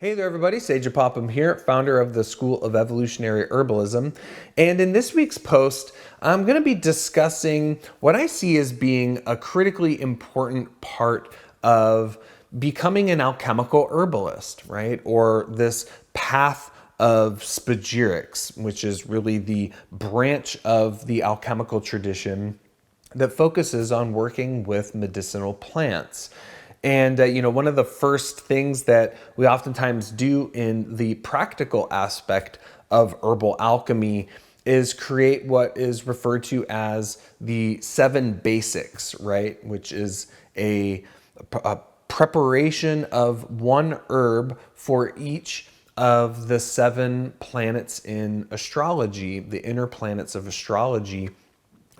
Hey there, everybody. Sage Apopum here, founder of the School of Evolutionary Herbalism. And in this week's post, I'm going to be discussing what I see as being a critically important part of becoming an alchemical herbalist, right? Or this path of Spagyrics, which is really the branch of the alchemical tradition that focuses on working with medicinal plants. And, one of the first things that we oftentimes do in the practical aspect of herbal alchemy is create what is referred to as the 7 basics, right? Which is a preparation of one herb for each of the 7 planets in astrology, the inner planets of astrology,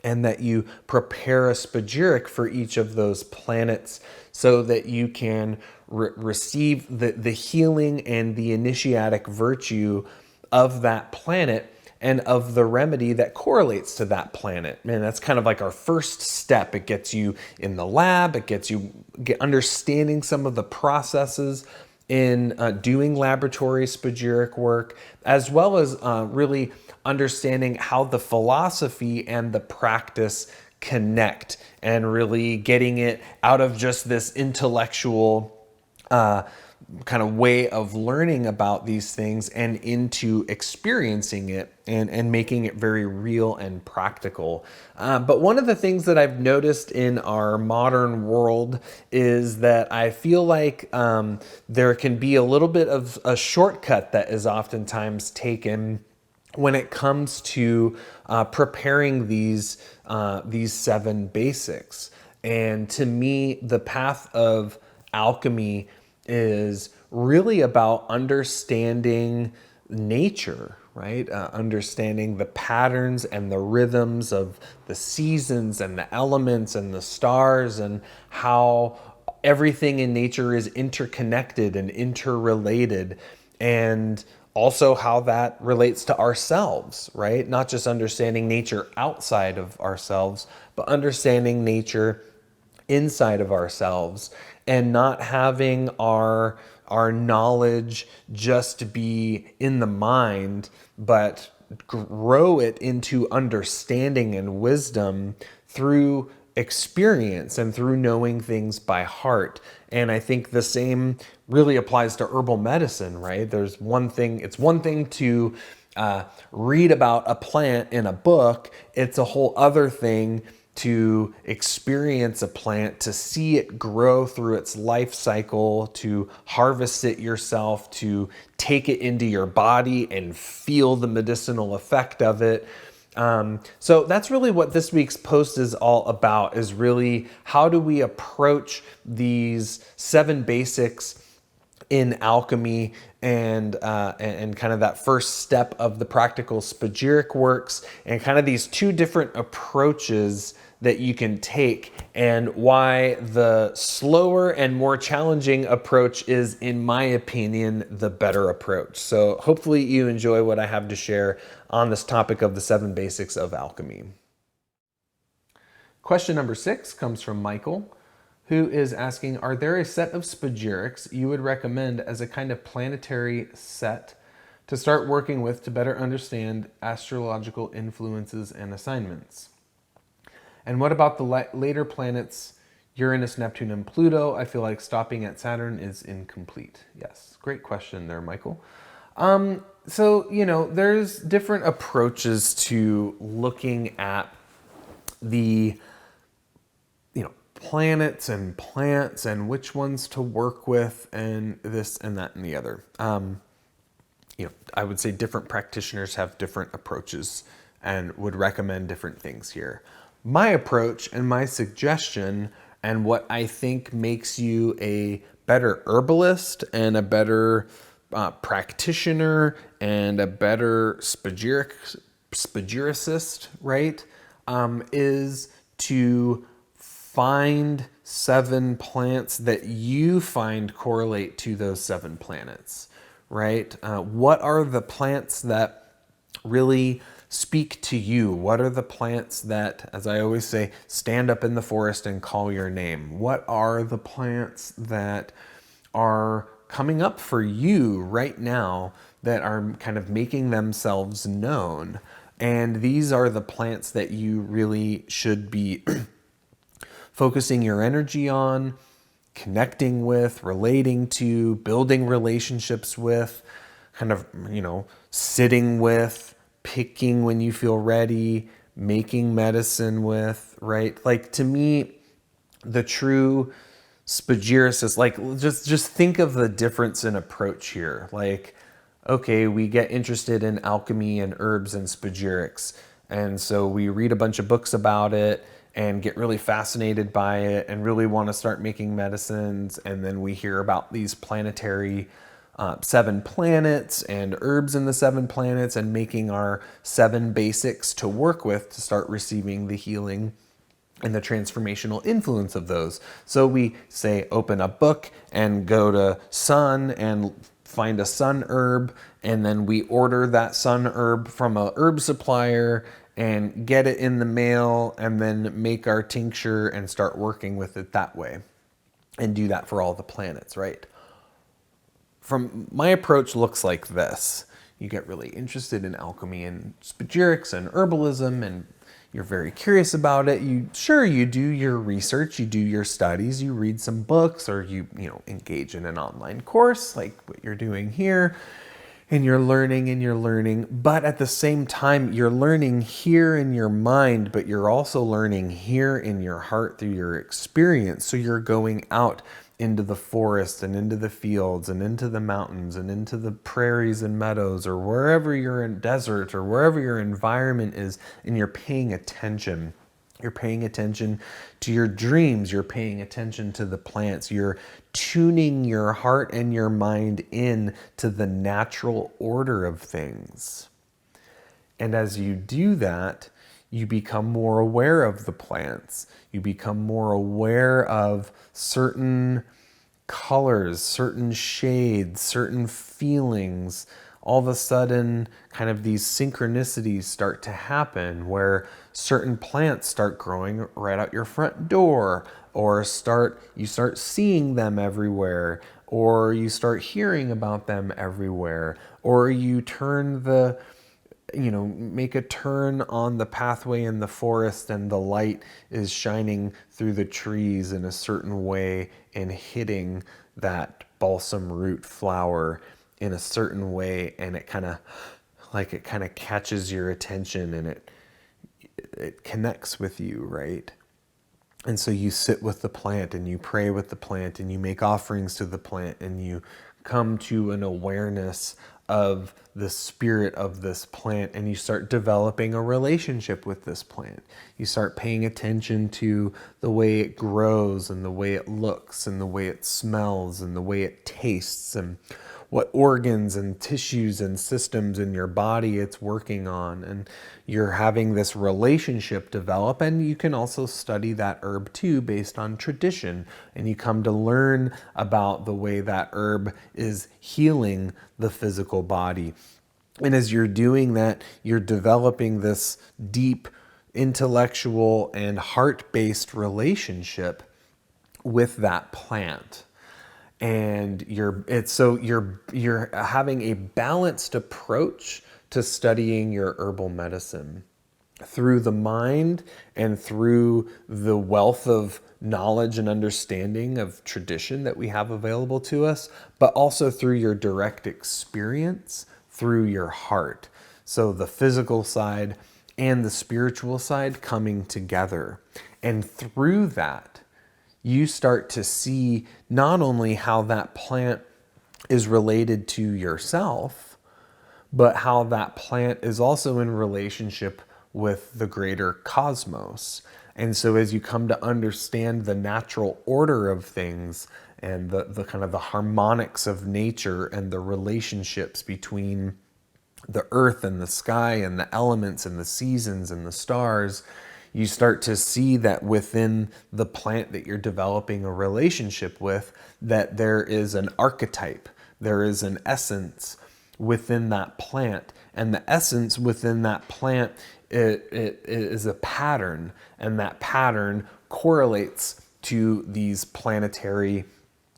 and that you prepare a spagyric for each of those planets so that you can receive the healing and the initiatic virtue of that planet and of the remedy that correlates to that planet. And that's kind of like our first step. It gets you in the lab, it gets you understanding some of the processes in doing laboratory spagyric work, as well as really understanding how the philosophy and the practice connect, and really getting it out of just this intellectual kind of way of learning about these things and into experiencing it and making it very real and practical. But one of the things that I've noticed in our modern world is that I feel like there can be a little bit of a shortcut that is oftentimes taken when it comes to preparing these 7 basics. And to me, the path of alchemy is really about understanding nature, right? Understanding the patterns and the rhythms of the seasons and the elements and the stars, and how everything in nature is interconnected and interrelated, and also how that relates to ourselves, right? Not just understanding nature outside of ourselves, but understanding nature inside of ourselves, and not having our knowledge just be in the mind, but grow it into understanding and wisdom through experience and through knowing things by heart. And I think the same really applies to herbal medicine, right? It's one thing to read about a plant in a book. It's a whole other thing to experience a plant, to see it grow through its life cycle, to harvest it yourself, to take it into your body and feel the medicinal effect of it. So that's really what this week's post is all about, is really how do we approach these 7 basics in alchemy, and kind of that first step of the practical spagyric works, and kind of these 2 different approaches that you can take, and why the slower and more challenging approach is, in my opinion, the better approach. So hopefully you enjoy what I have to share on this topic of the 7 basics of alchemy. Question number 6 comes from Michael, who is asking, are there a set of spagyrics you would recommend as a kind of planetary set to start working with to better understand astrological influences and assignments? And what about the later planets, Uranus, Neptune, and Pluto? I feel like stopping at Saturn is incomplete. Yes, great question there, Michael. So, there's different approaches to looking at the planets and plants and which ones to work with, and this and that and the other. I would say different practitioners have different approaches and would recommend different things here. My approach and my suggestion, and what I think makes you a better herbalist and a better practitioner and a better spagyricist, right, is to find 7 plants that you find correlate to those 7 planets, right? What are the plants that really speak to you? What are the plants that, as I always say, stand up in the forest and call your name? What are the plants that are coming up for you right now that are kind of making themselves known. And these are the plants that you really should be focusing your energy on, connecting with, relating to, building relationships with, kind of, sitting with, picking when you feel ready, making medicine with, right? Like, to me, the true Spagyrics is like, just think of the difference in approach here. Like, okay, we get interested in alchemy and herbs and Spagyrics, and so we read a bunch of books about it and get really fascinated by it and really want to start making medicines. And then we hear about these planetary 7 planets and herbs in the 7 planets and making our 7 basics to work with to start receiving the healing and the transformational influence of those. So we say, open a book and go to sun and find a sun herb, and then we order that sun herb from a herb supplier and get it in the mail, and then make our tincture and start working with it that way, and do that for all the planets, right? From my approach looks like this. You get really interested in alchemy and Spagyrics and herbalism, and you're very curious about it. You do your research, you do your studies, you read some books, or you engage in an online course like what you're doing here, and you're learning. But at the same time, you're learning here in your mind, but you're also learning here in your heart through your experience. So you're going out into the forest and into the fields and into the mountains and into the prairies and meadows, or wherever you're in desert or wherever your environment is, and you're paying attention. You're paying attention to your dreams. You're paying attention to the plants. You're tuning your heart and your mind in to the natural order of things. And as you do that, you become more aware of the plants. You become more aware of certain colors, certain shades, certain feelings. All of a sudden, kind of these synchronicities start to happen where certain plants start growing right out your front door, or you start seeing them everywhere, or you start hearing about them everywhere, or you make a turn on the pathway in the forest and the light is shining through the trees in a certain way and hitting that balsam root flower in a certain way, and it kind of catches your attention, and it connects with you, right? And so you sit with the plant and you pray with the plant and you make offerings to the plant, and you come to an awareness of the spirit of this plant, and you start developing a relationship with this plant. You start paying attention to the way it grows and the way it looks and the way it smells and the way it tastes, and what organs and tissues and systems in your body it's working on. And you're having this relationship develop, and you can also study that herb too based on tradition, and you come to learn about the way that herb is healing the physical body. And as you're doing that, you're developing this deep intellectual and heart-based relationship with that plant. And you're having a balanced approach to studying your herbal medicine through the mind and through the wealth of knowledge and understanding of tradition that we have available to us, but also through your direct experience, through your heart. So the physical side and the spiritual side coming together. And through that, you start to see not only how that plant is related to yourself, but how that plant is also in relationship with the greater cosmos. And so as you come to understand the natural order of things and the kind of the harmonics of nature and the relationships between the earth and the sky and the elements and the seasons and the stars, you start to see that within the plant that you're developing a relationship with, that there is an archetype, there is an essence within that plant. And the essence within that plant, it is a pattern, and that pattern correlates to these planetary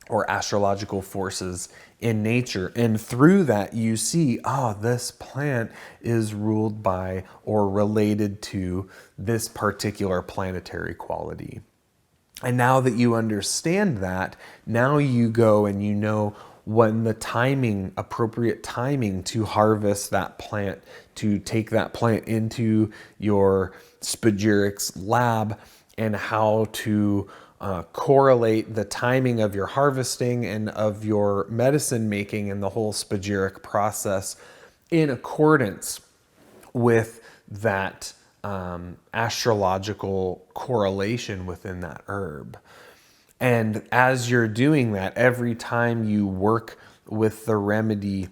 or astrological forces in nature. And through that, you see, this plant is ruled by or related to this particular planetary quality. And now that you understand that, now you go and you know when the timing, appropriate timing to harvest that plant, to take that plant into your Spagyrics lab, and how to correlate the timing of your harvesting and of your medicine making and the whole Spagyric process in accordance with that astrological correlation within that herb. And as you're doing that, every time you work with the remedy,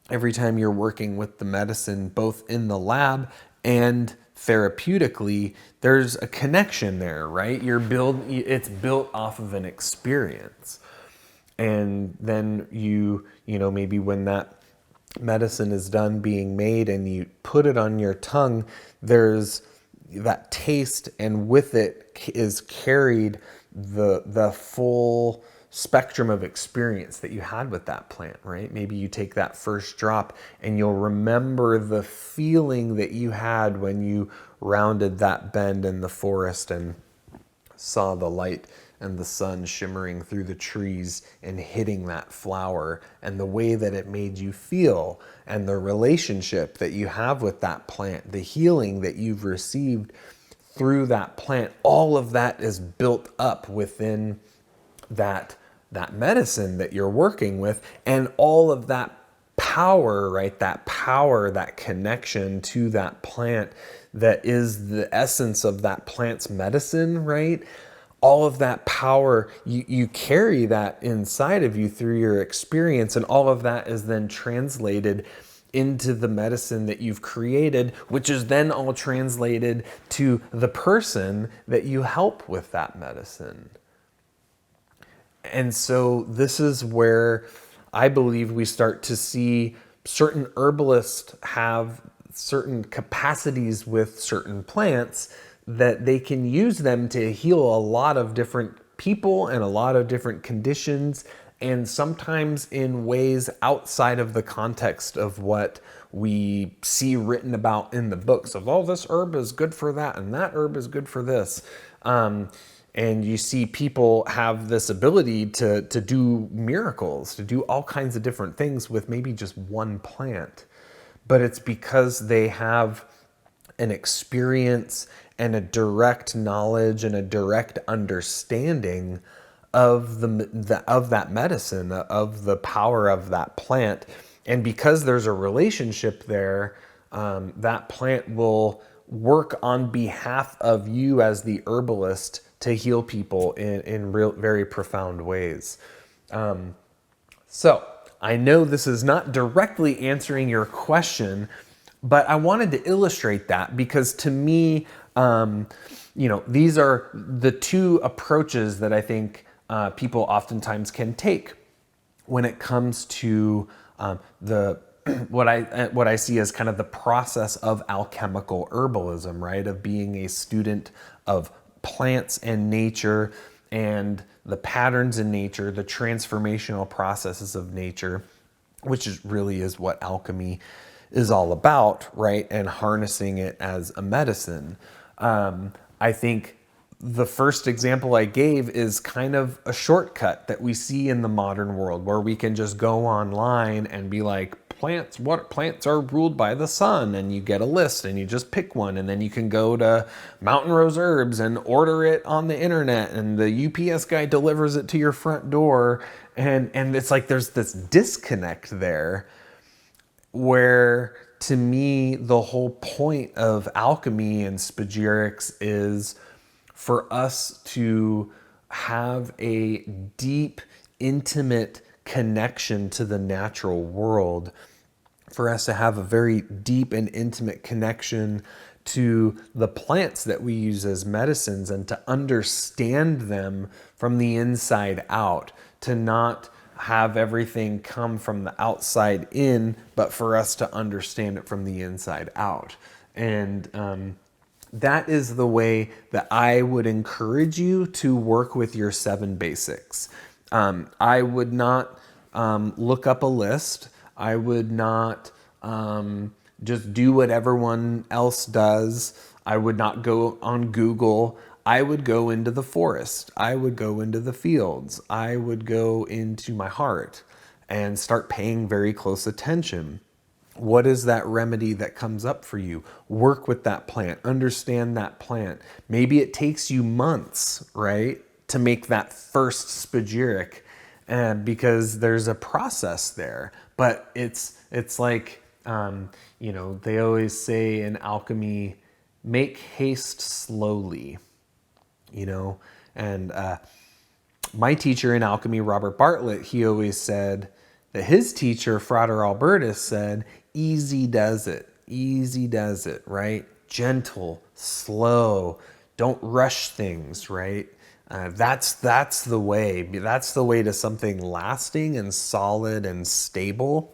every time you're working with the medicine, both in the lab and therapeutically, there's a connection there, right? It's built off of an experience. And then maybe when that medicine is done being made and you put it on your tongue, there's that taste, and with it is carried the full spectrum of experience that you had with that plant, right? Maybe you take that first drop and you'll remember the feeling that you had when you rounded that bend in the forest and saw the light and the sun shimmering through the trees and hitting that flower, and the way that it made you feel, and the relationship that you have with that plant, the healing that you've received through that plant. All of that is built up within that medicine that you're working with, and all of that power, right? That power, that connection to that plant that is the essence of that plant's medicine, right? All of that power, you carry that inside of you through your experience, and all of that is then translated into the medicine that you've created, which is then all translated to the person that you help with that medicine. And so this is where I believe we start to see certain herbalists have certain capacities with certain plants that they can use them to heal a lot of different people and a lot of different conditions, and sometimes in ways outside of the context of what we see written about in the books of, this herb is good for that and that herb is good for this. And you see people have this ability to do miracles, to do all kinds of different things with maybe just one plant. But it's because they have an experience and a direct knowledge and a direct understanding of that medicine, of the power of that plant. And because there's a relationship there, that plant will work on behalf of you as the herbalist to heal people in very profound ways. So I know this is not directly answering your question, but I wanted to illustrate that because to me, these are the two approaches that I think people oftentimes can take when it comes to what I see as kind of the process of alchemical herbalism, right? Of being a student of plants and nature and the patterns in nature, the transformational processes of nature, which really is what alchemy is all about, right? And harnessing it as a medicine. I think the first example I gave is kind of a shortcut that we see in the modern world, where we can just go online and be like, what plants are ruled by the sun, and you get a list and you just pick one, and then you can go to Mountain Rose Herbs and order it on the internet, and the UPS guy delivers it to your front door, and it's like there's this disconnect there, where to me the whole point of alchemy and Spagyrics is for us to have a deep, intimate connection to the natural world, for us to have a very deep and intimate connection to the plants that we use as medicines, and to understand them from the inside out, to not have everything come from the outside in, but for us to understand it from the inside out. And that is the way that I would encourage you to work with your 7 basics. I would not look up a list. I would not just do what everyone else does. I would not go on Google. I would go into the forest. I would go into the fields. I would go into my heart and start paying very close attention. What is that remedy that comes up for you? Work with that plant, understand that plant. Maybe it takes you months, right, to make that first spagyric, and because there's a process there. But it's like, they always say in alchemy, make haste slowly, and my teacher in alchemy, Robert Bartlett, he always said that his teacher, Frater Albertus, said, easy does it, right? Gentle, slow, don't rush things, right? That's the way. That's the way to something lasting and solid and stable.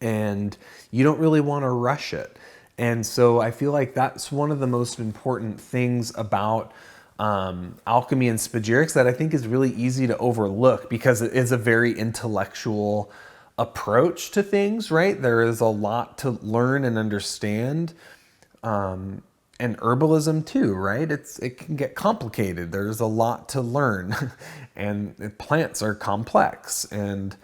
And you don't really want to rush it. And so I feel like that's one of the most important things about alchemy and spagyrics that I think is really easy to overlook, because it is a very intellectual approach to things, right? There is a lot to learn and understand. And herbalism too, right? It can get complicated. There's a lot to learn and plants are complex, and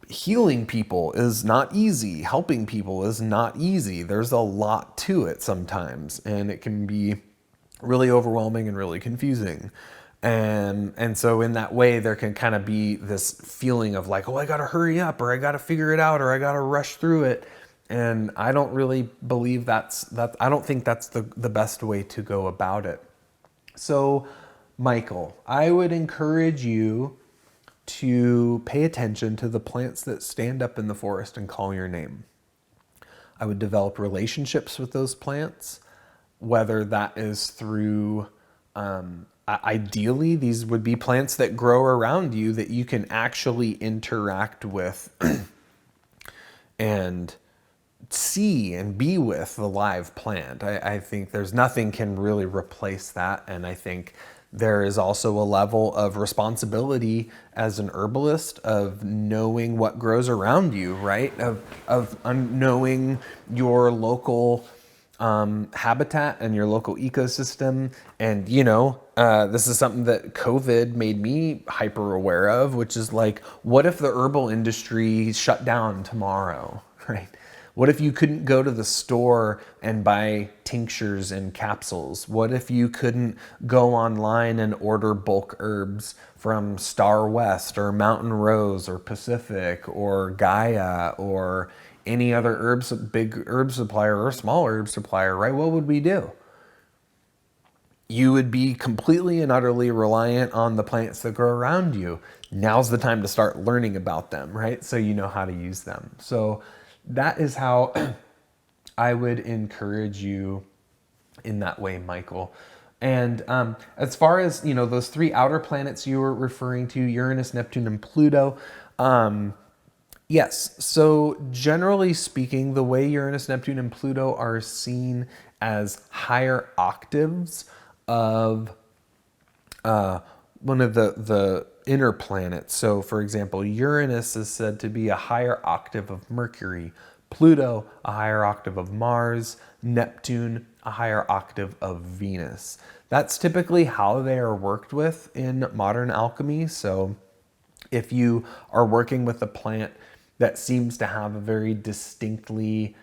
healing people is not easy. Helping people is not easy. There's a lot to it sometimes, and it can be really overwhelming and really confusing. And so in that way, there can kind of be this feeling of like, oh, I got to hurry up, or I got to figure it out, or I got to rush through it. And I don't really believe I don't think that's the best way to go about it. So, Michael, I would encourage you to pay attention to the plants that stand up in the forest and call your name. I would develop relationships with those plants, whether that is through, ideally, these would be plants that grow around you that you can actually interact with and see and be with the live plant. I think there's nothing can really replace that. And I think there is also a level of responsibility as an herbalist of knowing what grows around you, right? Of knowing your local habitat and your local ecosystem. And, this is something that COVID made me hyper aware of, which is like, what if the herbal industry shut down tomorrow, right? What if you couldn't go to the store and buy tinctures and capsules? What if you couldn't go online and order bulk herbs from Star West or Mountain Rose or Pacific or Gaia or any other big herb supplier or small herb supplier, right? What would we do? You would be completely and utterly reliant on the plants that grow around you. Now's the time to start learning about them, right? So you know how to use them. So that is how I would encourage you in that way, Michael. And as far as, those three outer planets you were referring to, Uranus, Neptune, and Pluto, yes. So generally speaking, the way Uranus, Neptune, and Pluto are seen as higher octaves of one of the inner planets. So for example, Uranus is said to be a higher octave of Mercury, Pluto a higher octave of Mars, Neptune a higher octave of Venus. That's typically how they are worked with in modern alchemy. So if you are working with a plant that seems to have a very distinctly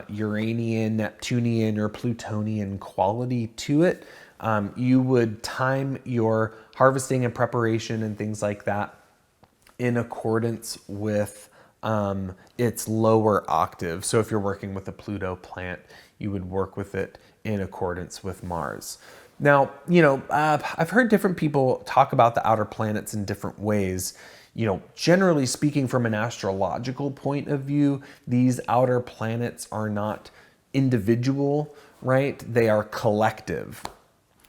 Uranian, Neptunian, or Plutonian quality to it, you would time your harvesting and preparation and things like that in accordance with its lower octave. So if you're working with a Pluto plant, you would work with it in accordance with Mars. Now, I've heard different people talk about the outer planets in different ways. Generally speaking, from an astrological point of view, these outer planets are not individual, right? They are collective,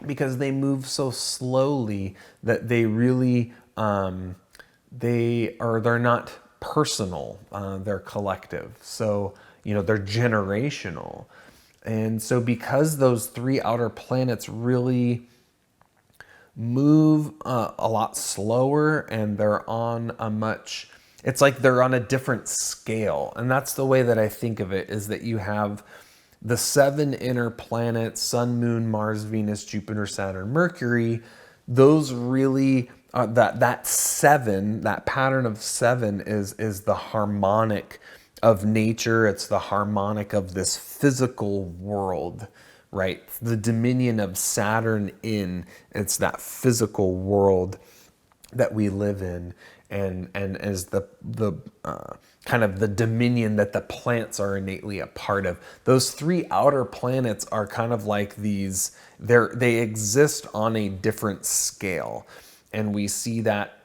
because they move so slowly that they really, they're not personal, they're collective. So, they're generational. And so because those three outer planets really move a lot slower, and they're on a much, it's like they're on a different scale. And that's the way that I think of it, is that you have the 7 inner planets, Sun, Moon, Mars, Venus, Jupiter, Saturn, Mercury. Those really, that 7, that pattern of 7 is the harmonic of nature. It's the harmonic of this physical world, right? The dominion of Saturn it's that physical world that we live in, and as the kind of the dominion that the plants are innately a part of. Those 3 outer planets are kind of like these, they exist on a different scale, and we see that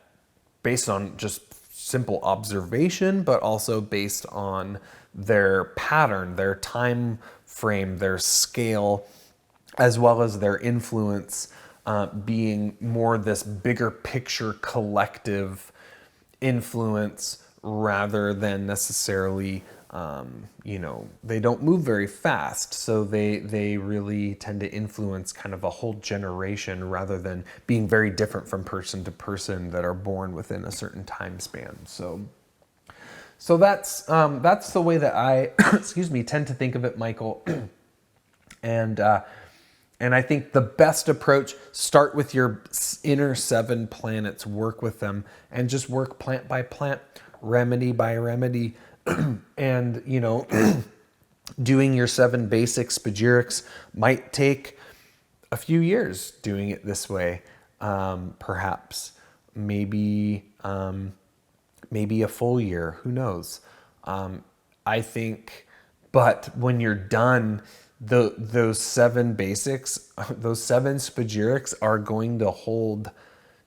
based on just simple observation, but also based on their pattern, their time frame, their scale, as well as their influence, being more this bigger picture collective influence rather than necessarily, they don't move very fast. So they really tend to influence kind of a whole generation rather than being very different from person to person that are born within a certain time span. So that's the way that I, excuse me, tend to think of it, Michael. And I think the best approach, start with your inner 7 planets, work with them, and just work plant by plant, remedy by remedy. And, doing your 7 basic Spagyrics might take a few years doing it this way. Perhaps maybe a full year, who knows? I think, but when you're done, those 7 basics, those 7 Spagyrics are going to hold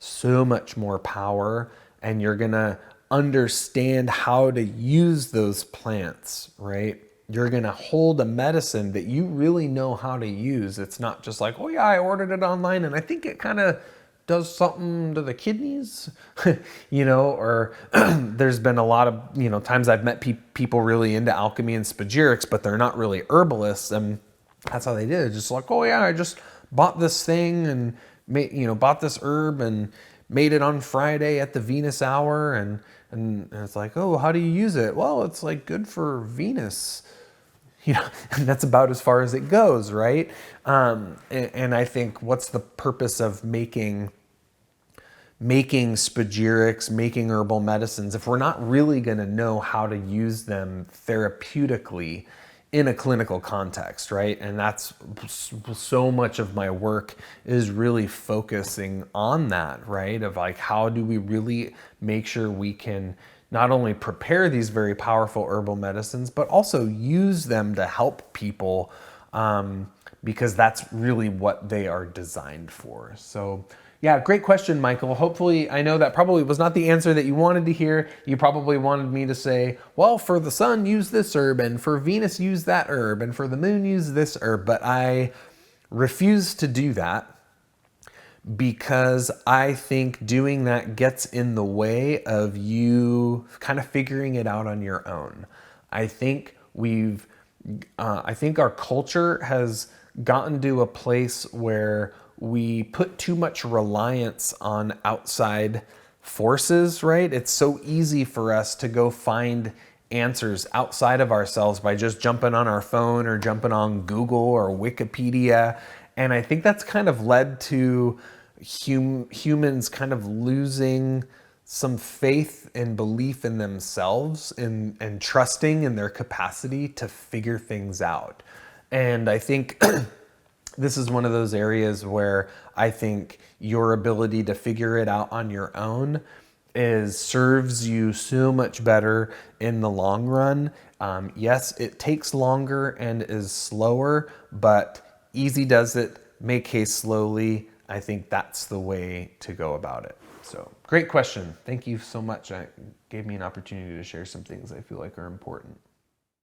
so much more power, and you're going to understand how to use those plants, right? You're going to hold a medicine that you really know how to use. It's not just like, oh yeah, I ordered it online and I think it kind of does something to the kidneys, or there's been a lot of, times I've met people really into alchemy and Spagyrics, but they're not really herbalists. And that's how they did it. Just like, oh yeah, I just bought this thing and bought this herb and made it on Friday at the Venus hour. And it's like, oh, how do you use it? Well, it's like good for Venus. And that's about as far as it goes, right? And I think, what's the purpose of making Spagyrics, making herbal medicines, if we're not really going to know how to use them therapeutically in a clinical context, right? And that's so much of my work is really focusing on that, right? Of like, how do we really make sure we can not only prepare these very powerful herbal medicines, but also use them to help people, because that's really what they are designed for. So yeah, great question, Michael. Hopefully, I know that probably was not the answer that you wanted to hear. You probably wanted me to say, well, for the sun, use this herb, and for Venus, use that herb, and for the moon, use this herb. But I refuse to do that, because I think doing that gets in the way of you kind of figuring it out on your own. I think I think our culture has gotten to a place where we put too much reliance on outside forces, right? It's so easy for us to go find answers outside of ourselves by just jumping on our phone or jumping on Google or Wikipedia. And I think that's kind of led to humans kind of losing some faith and belief in themselves, and trusting in their capacity to figure things out. And I think this is one of those areas where I think your ability to figure it out on your own serves you so much better in the long run. Yes, it takes longer and is slower, but easy does it, make haste slowly. I think that's the way to go about it. So great question. Thank you so much. It gave me an opportunity to share some things I feel like are important.